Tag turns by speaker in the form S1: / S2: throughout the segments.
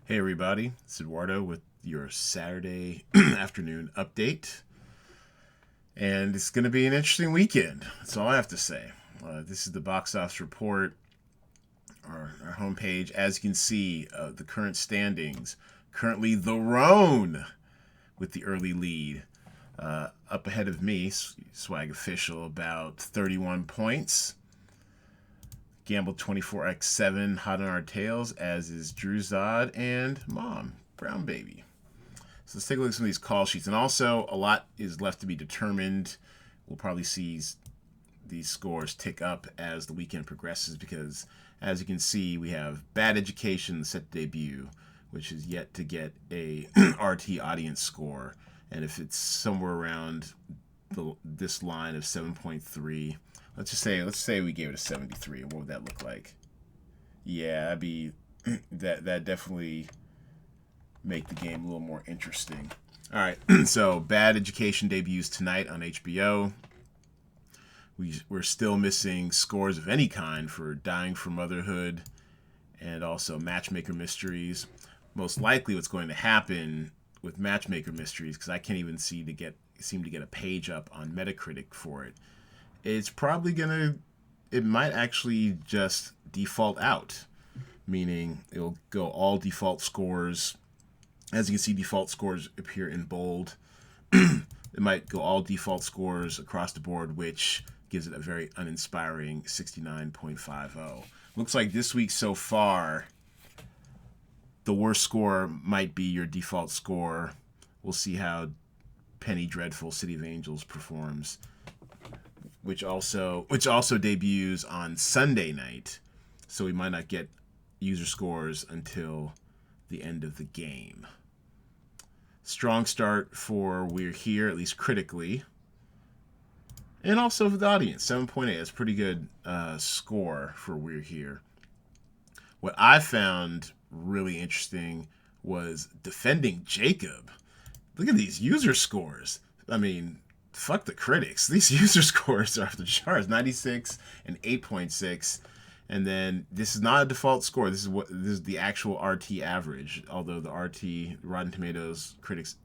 S1: Hey everybody, it's Edwardo with your Saturday afternoon update. And it's going to be an interesting weekend. That's all I have to say. This is the box office report, our homepage. As you can see, the current standings. Currently, the Roan with the early lead. Up ahead of me, Swag Official, about 31 points. Gamble 24x7 hot on our tails, as is Drew Zod and Mom, Brown Baby. So let's take a look at some of these call sheets. And also, a lot is left to be determined. We'll probably see these scores tick up as the weekend progresses because, as you can see, we have Bad Education set to debut, which is yet to get a RT audience score. And if it's somewhere around this line of 7.3, let's say we gave it a 73. What would that look like? Yeah, that'd be that definitely make the game a little more interesting. All right, so Bad Education debuts tonight on HBO. We're still missing scores of any kind for Dying for Motherhood and also Matchmaker Mysteries. Most likely what's going to happen with Matchmaker Mysteries, because I can't even seem to get a page up on Metacritic for it, it's probably it might actually just default out, meaning it'll go all default scores. As you can see, default scores appear in bold. It might go all default scores across the board, which gives it a very uninspiring 69.50. Looks like this week so far, the worst score might be your default score. We'll see how Penny Dreadful City of Angels performs, which also debuts on Sunday night, so we might not get user scores until the end of the game. Strong start for We're Here, at least critically, and also for the audience. 7.8, that's a pretty good score for We're Here. What I found really interesting was Defending Jacob. Look at these user scores. I mean, fuck the critics. These user scores are off the charts. 96 and 8.6. And then this is not a default score. This is the actual RT average. Although the RT Rotten Tomatoes critics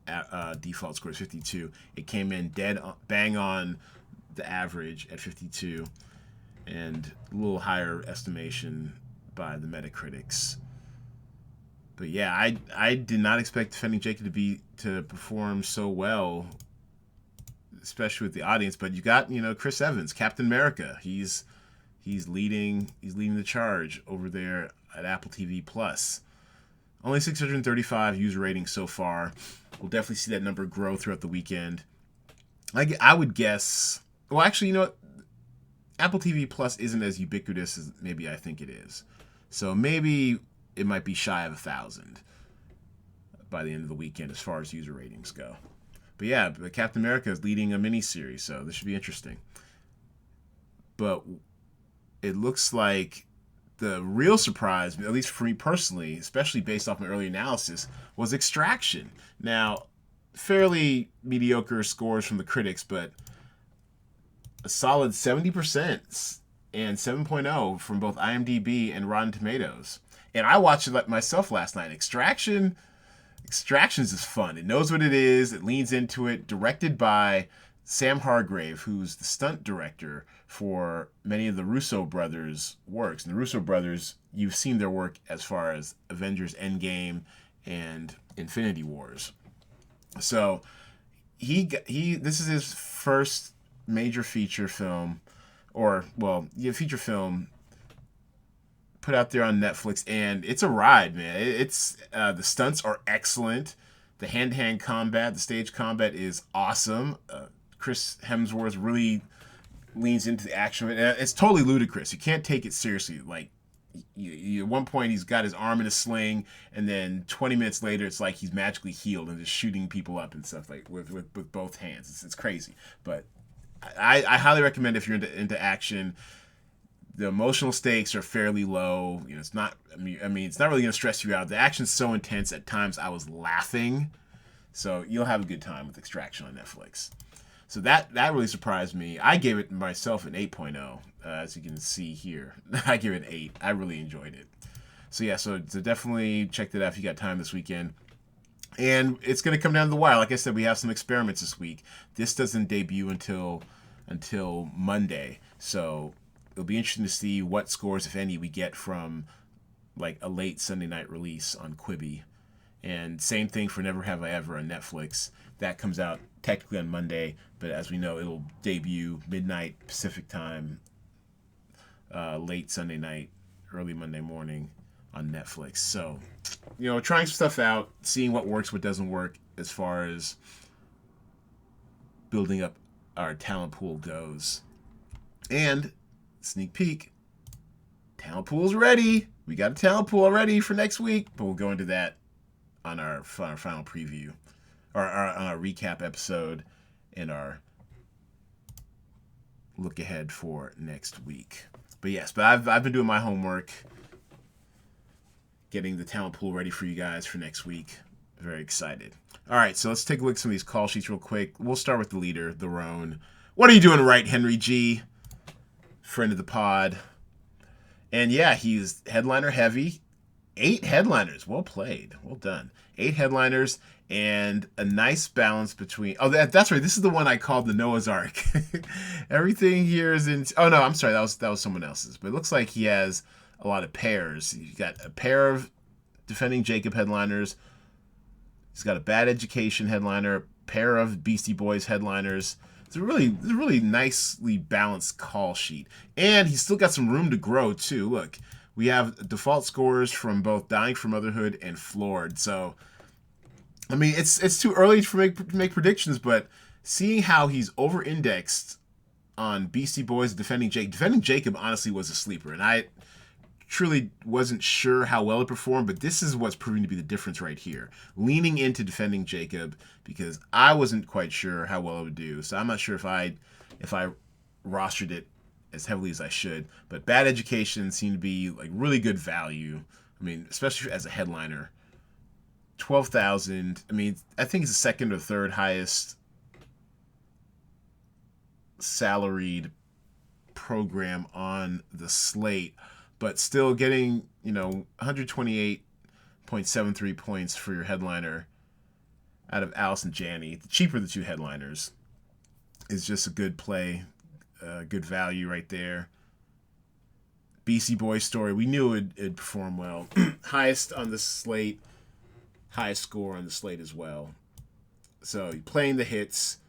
S1: default score is 52, it came in bang on the average at 52, and a little higher estimation by the Metacritics. But yeah, I did not expect Defending Jacob to perform so well, especially with the audience. But you got Chris Evans, Captain America. He's leading the charge over there at Apple TV Plus. Only 635 user ratings so far. We'll definitely see that number grow throughout the weekend. I would guess. Well, actually, you know what? Apple TV Plus isn't as ubiquitous as maybe I think it is. So maybe it might be shy of 1,000 by the end of the weekend as far as user ratings go. But yeah, Captain America is leading a miniseries, so this should be interesting. But it looks like the real surprise, at least for me personally, especially based off my early analysis, was Extraction. Now, fairly mediocre scores from the critics, but a solid 70% and 7.0 from both IMDb and Rotten Tomatoes. And I watched it myself last night. Extractions is fun. It knows what it is. It leans into it. Directed by Sam Hargrave, who's the stunt director for many of the Russo brothers' works. And the Russo brothers, you've seen their work as far as Avengers Endgame and Infinity Wars. So this is his first major feature film, feature film put out there on Netflix, and it's a ride, man. It's the stunts are excellent. The hand-to-hand combat, the stage combat is awesome. Chris Hemsworth really leans into the action. It's totally ludicrous. You can't take it seriously. Like, at one point, he's got his arm in a sling, and then 20 minutes later, it's like he's magically healed and just shooting people up and stuff like with both hands. It's crazy, but I highly recommend if you're into action. The emotional stakes are fairly low. It's not. It's not really going to stress you out. The action's so intense at times I was laughing. So you'll have a good time with Extraction on Netflix. So that really surprised me. I gave it myself an 8.0, as you can see here. I give it an 8. I really enjoyed it. So yeah, so definitely check that out if you got time this weekend. And it's going to come down to the wire. Like I said, we have some experiments this week. This doesn't debut until Monday, so it'll be interesting to see what scores, if any, we get from like a late Sunday night release on Quibi. And same thing for Never Have I Ever on Netflix. That comes out technically on Monday, but as we know, it'll debut midnight Pacific time, late Sunday night, early Monday morning on Netflix. So, trying stuff out, seeing what works, what doesn't work as far as building up our talent pool goes. And sneak peek, talent pool's ready. We got a talent pool already for next week, but we'll go into that on our final preview, or on our recap episode, and our look ahead for next week. But yes, I've been doing my homework, getting the talent pool ready for you guys for next week. Very excited. All right, so let's take a look at some of these call sheets real quick. We'll start with the leader, the Roan. What are you doing right, Henry G? Friend of the pod. And yeah, he's headliner heavy. 8 headliners. Well played. Well done. 8 headliners and a nice balance between... Oh, that's right. This is the one I called the Noah's Ark. Everything here is in... Oh, no, I'm sorry. That was someone else's. But it looks like he has a lot of pairs. He's got a pair of Defending Jacob headliners. He's got a Bad Education headliner, a pair of Beastie Boys headliners. It's a really nicely balanced call sheet. And he's still got some room to grow, too. Look, we have default scores from both Dying for Motherhood and Floored. So, I mean, it's too early to make predictions, but seeing how he's over-indexed on Beastie Boys, Defending Jacob honestly was a sleeper. And I truly wasn't sure how well it performed, but this is what's proving to be the difference right here. Leaning into Defending Jacob, because I wasn't quite sure how well it would do. So I'm not sure if I rostered it as heavily as I should. But Bad Education seemed to be like really good value. I mean, especially as a headliner. 12,000. I mean, I think it's the second or third highest salaried program on the slate, but still getting, 128.73 points for your headliner out of Alice and Janney. The cheaper of the two headliners is just a good play, good value right there. BC Boy Story, we knew it'd perform well. Highest on the slate, highest score on the slate as well. So you're playing the hits.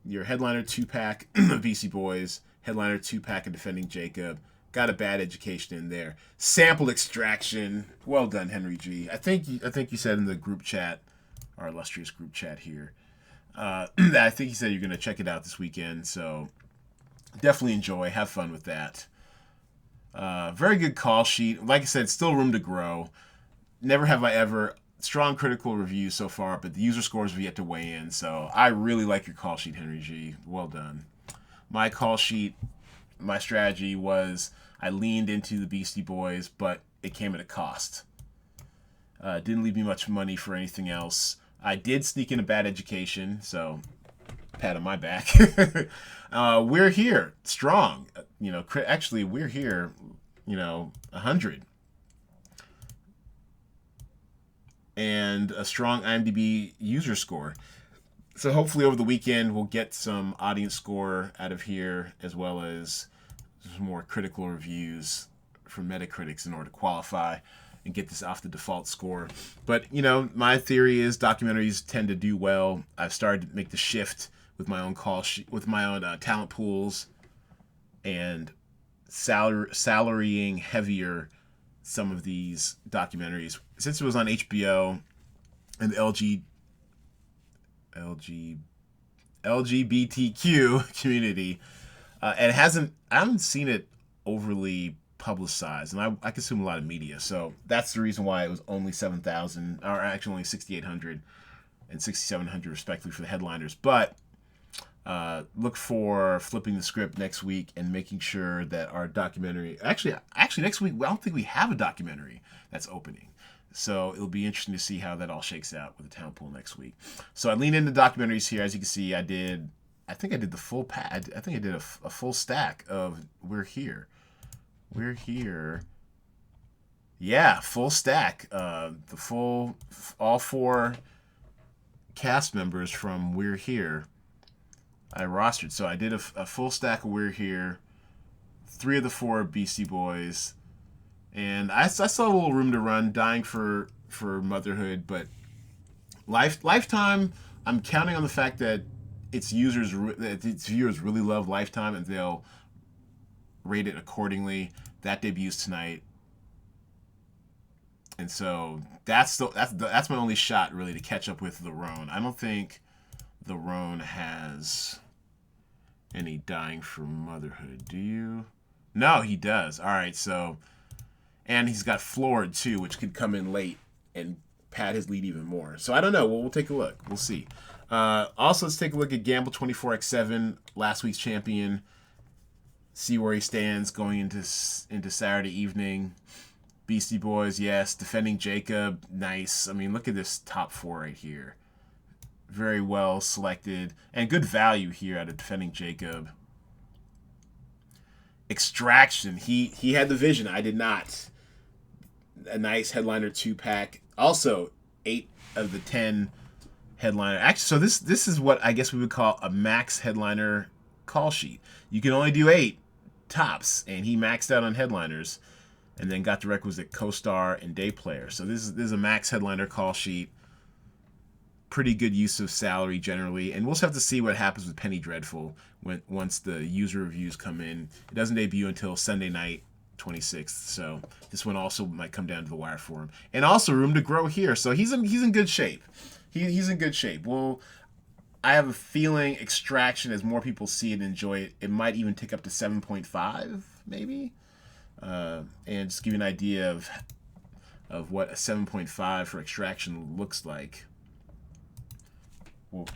S1: Your headliner 2-pack of BC Boys, headliner 2-pack of Defending Jacob. Got a Bad Education in there. Sample Extraction. Well done, Henry G. I think you said in the group chat, our illustrious group chat here, that I think you said you're going to check it out this weekend. So definitely enjoy. Have fun with that. Very good call sheet. Like I said, still room to grow. Never Have I Ever. Strong critical reviews so far, but the user scores have yet to weigh in. So I really like your call sheet, Henry G. Well done. My call sheet, my strategy was I leaned into the Beastie Boys, but it came at a cost. Didn't leave me much money for anything else. I did sneak in a Bad Education, so pat on my back. We're here, strong. Actually, we're here, 100. And a strong IMDb user score. So hopefully over the weekend we'll get some audience score out of here, as well as some more critical reviews from Metacritics in order to qualify and get this off the default score. But, my theory is documentaries tend to do well. I've started to make the shift with my own with my own talent pools and salarying heavier some of these documentaries. Since it was on HBO and the LGBTQ community, and I haven't seen it overly publicized, and I consume a lot of media, so that's the reason why it was only 7,000, or actually only 6,800 and 6,700 respectively for the headliners. But look for flipping the script next week and making sure that our documentary, actually next week, I don't think we have a documentary that's opening. So it'll be interesting to see how that all shakes out with the talent pool next week. So I lean into documentaries here. As you can see, I think I did the full pad. I think I did a full stack of We're Here. We're Here. Yeah, full stack. All four cast members from We're Here I rostered. So I did a full stack of We're Here, 3 of the 4 Beastie Boys, and I saw a little room to run, dying for motherhood, but Lifetime. I'm counting on the fact that its viewers really love Lifetime, and they'll rate it accordingly. That debuts tonight, and so that's my only shot really to catch up with the Roan. I don't think the Roan has any dying for motherhood. Do you? No, he does. All right, so and he's got Floored too, which could come in late and pad his lead even more. So I don't know. We'll take a look. We'll see. Also, let's take a look at Gamble 24x7, last week's champion. See where he stands going into Saturday evening. Beastie Boys, yes. Defending Jacob, nice. I mean, look at this top 4 right here. Very well selected and good value here out of Defending Jacob. Extraction, he had the vision. I did not. A nice headliner 2-pack. Also, 8 of the 10 headliner. Actually, so this is what I guess we would call a max headliner call sheet. You can only do 8 tops, and he maxed out on headliners, and then got the requisite co-star and day player. So this is a max headliner call sheet. Pretty good use of salary generally, and we'll just have to see what happens with Penny Dreadful once the user reviews come in. It doesn't debut until Sunday night, 26th, so this one also might come down to the wire for him. And also room to grow here, so he's in good shape. He's in good shape. Well, I have a feeling Extraction, as more people see it and enjoy it, it might even tick up to 7.5, maybe. And just give you an idea of what a 7.5 for Extraction looks like. Well,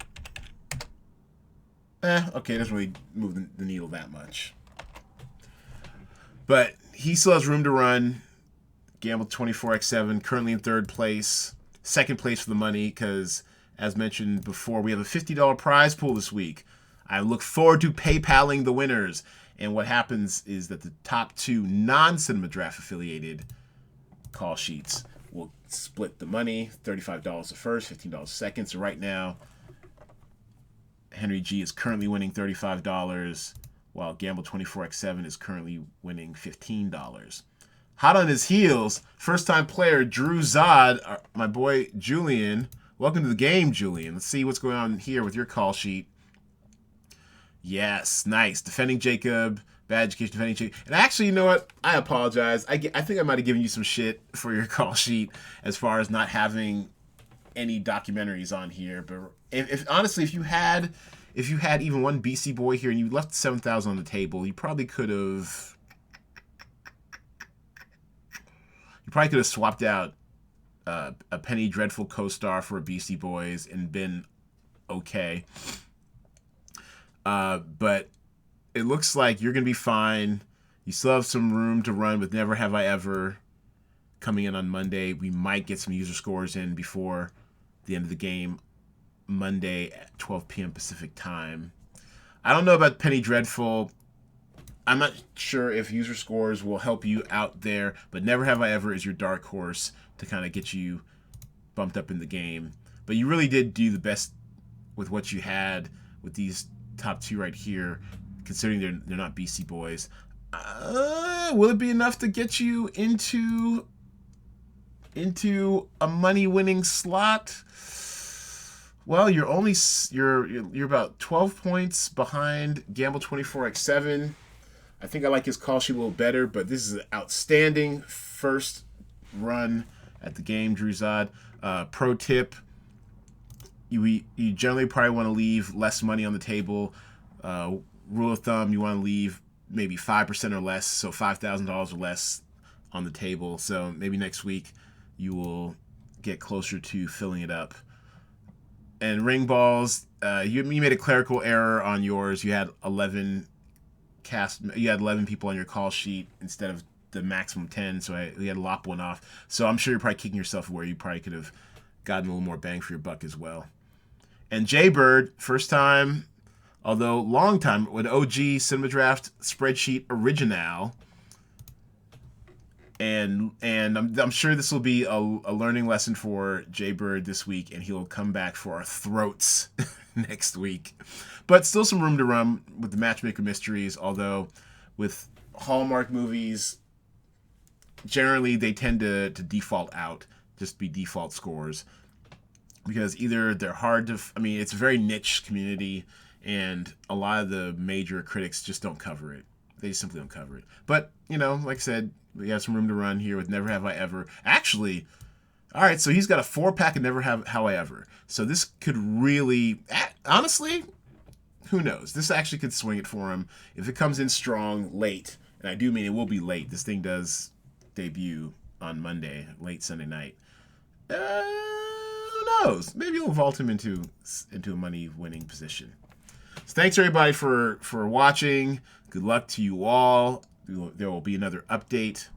S1: okay, it doesn't really move the needle that much. But he still has room to run. Gamble 24x7, currently in 3rd place. 2nd place for the money, because, as mentioned before, we have a $50 prize pool this week. I look forward to PayPaling the winners. And what happens is that the top 2 non-Cinema Draft affiliated call sheets will split the money. $35 the first, $15 the second. So right now, Henry G is currently winning $35, while Gamble 24x7 is currently winning $15. Hot on his heels, first-time player Drew Zod, my boy Julian. Welcome to the game, Julian. Let's see what's going on here with your call sheet. Yes, nice. Defending Jacob, Bad Education, Defending Jacob. And actually, you know what? I apologize. I think I might have given you some shit for your call sheet as far as not having any documentaries on here. But if honestly, if you had even one BC boy here and you left 7,000 on the table, you probably could have swapped out a Penny Dreadful co-star for a BC Boys and been okay. But it looks like you're gonna be fine. You still have some room to run with Never Have I Ever coming in on Monday. We might get some user scores in before the end of the game, Monday at 12 p.m. Pacific time. I don't know about Penny Dreadful. I'm not sure if user scores will help you out there, but Never Have I Ever is your dark horse to kind of get you bumped up in the game. But you really did do the best with what you had with these top 2 right here, considering they're not BC Boys. Will it be enough to get you into a money-winning slot? Well, you're about 12 points behind Gamble 24x7. I think I like his call sheet a little better, but this is an outstanding first run at the game, Drew Zod. Pro tip: you generally probably want to leave less money on the table. Rule of thumb: you want to leave maybe 5% or less, so $5,000 or less on the table. So maybe next week you will get closer to filling it up. And ring balls, you made a clerical error on yours. You had 11 people on your call sheet instead of the maximum 10, so we had to lop one off. So I'm sure you're probably kicking yourself where you probably could have gotten a little more bang for your buck as well. And Jaybird, first time, although long time, with OG Cinema Draft spreadsheet original. And I'm sure this will be a learning lesson for Jay Bird this week, and he'll come back for our throats next week. But still some room to run with the Matchmaker Mysteries, although with Hallmark movies, generally they tend to default out, just be default scores. Because either they're hard to... I mean, it's a very niche community, and a lot of the major critics just don't cover it. They just simply don't cover it. But, you know, like I said, we have some room to run here with Never Have I Ever. Actually, all right, so he's got a 4-pack of Never Have I Ever. So this could really... Honestly, who knows? This actually could swing it for him. If it comes in strong late, and I do mean it will be late. This thing does debut on Monday, late Sunday night. Who knows? Maybe we'll vault him into a money-winning position. So thanks, everybody, for watching. Good luck to you all. There will be another update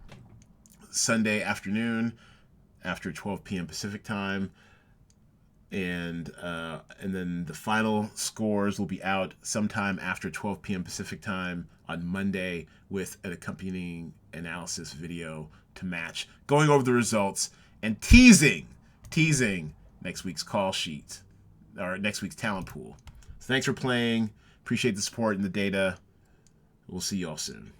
S1: Sunday afternoon after 12 p.m. Pacific time. And then the final scores will be out sometime after 12 p.m. Pacific time on Monday with an accompanying analysis video to match, going over the results and teasing next week's call sheet or next week's talent pool. So thanks for playing. Appreciate the support and the data. We'll see you all soon.